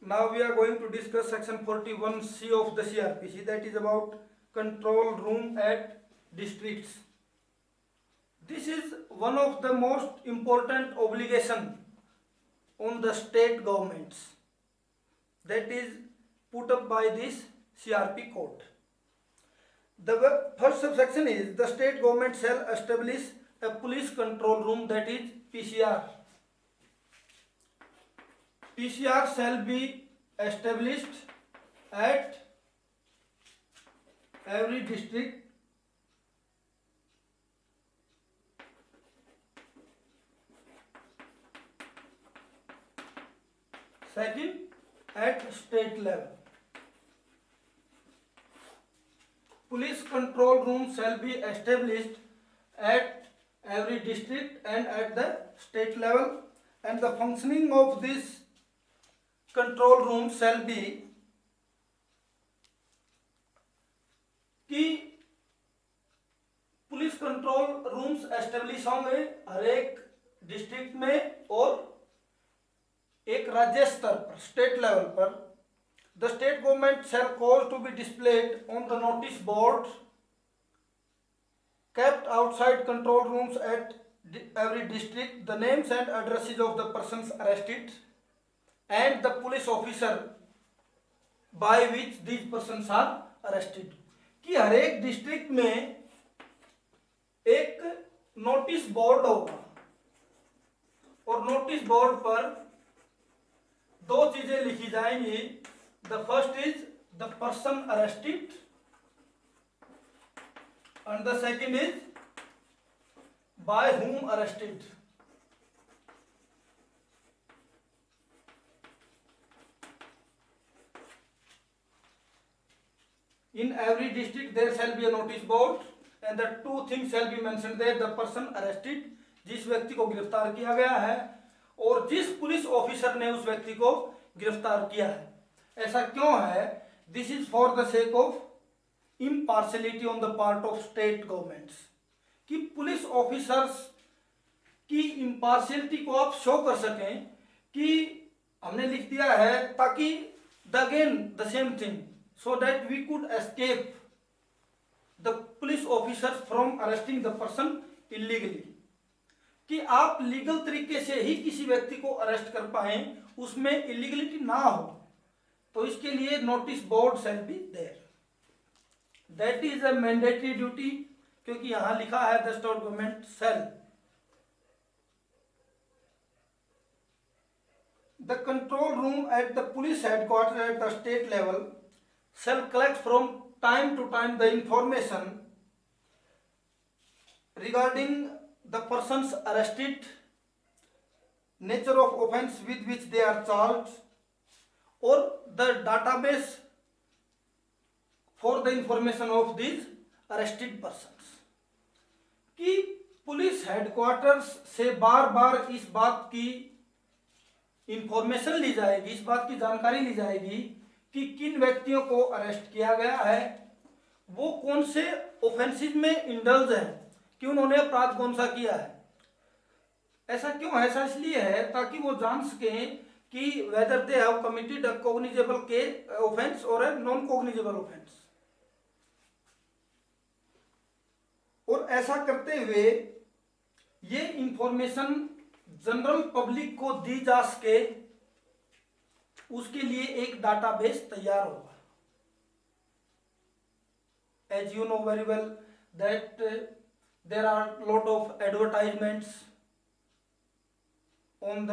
Now we are going to discuss section 41C of the CRPC, that is about control room at districts. This is one of the most important obligation on the state governments that is put up by this CRP code. The first subsection is the state government shall establish a police control room, that is PCR. PCR shall be established at every district second at state level. Police control room shall be established at every district and at the state level, and the functioning of this control room shall be कि police control rooms establish होंगे हर एक district में और एक राज्य स्तर पर, state level पर. The state government shall cause to be displayed on the notice board kept outside control rooms at every district the names and addresses of the persons arrested and the police officer by which these persons are arrested. कि हर एक district में एक notice board होगा और notice board पर दो चीजें लिखी जाएंगी. The first is the person arrested and the second is by whom arrested. In every district there shall be a notice board and the two things shall be mentioned there. The person arrested, जिस व्यक्ति को गिरफ्तार किया गया है, और जिस police officer ने उस व्यक्ति को गिरफ्तार किया है. ऐसा क्यों है? This is for the sake of impartiality on the part of state governments, कि पुलिस ऑफिसर्स की इम्पार्शलिटी को आप शो कर सकें कि हमने लिख दिया है ताकि the again the same thing so that we could escape the police officers from arresting the person illegally, कि आप लीगल तरीके से ही किसी व्यक्ति को अरेस्ट कर पाए, उसमें इलीगलिटी ना हो. तो इसके लिए notice board shall be there. That is a mandatory duty, क्योंकि यहां लिखा है the state government shall. The control room at the police headquarter at the state level shall collect from time to time the information regarding the persons arrested, nature of offense with which they are charged, or the database for the information of these arrested persons. कि police headquarters से बार बार इस बात की information ली जाएगी, इस बात की जानकारी ली जाएगी कि किन व्यक्तियों को अरेस्ट किया गया है, वो कौन से ऑफेंसिव में इंडल्ज हैं, कि उन्होंने अपराध कौन सा किया है. ऐसा क्यों है? ऐसा इसलिए है ताकि वो जान सकें कि whether they have committed a cognizable के ऑफेंस और अ नॉन कॉग्निजेबल ऑफेंस. और ऐसा करते हुए ये इंफॉर्मेशन जनरल पब्लिक को दी जा सके, उसके लिए एक डाटाबेस तैयार होगा. As you know very well that there are lot of advertisements on the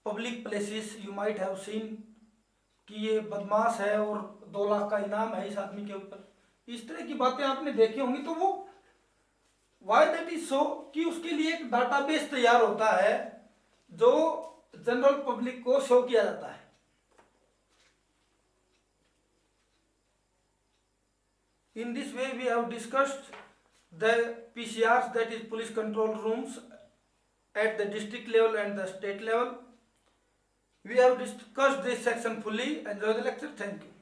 public places. You might have seen कि ये बदमाश है और 2 लाख का इनाम है इस आदमी के ऊपर. इस तरह की बातें आपने देखी होंगी. तो वो वाई दैट इज सो, कि उसके लिए एक डाटाबेस तैयार होता है जो जनरल पब्लिक को शो किया जाता है. In this way we have discussed the PCRs, that is police control rooms at the district level and the state level. We have discussed this section fully. Enjoy the lecture. Thank you.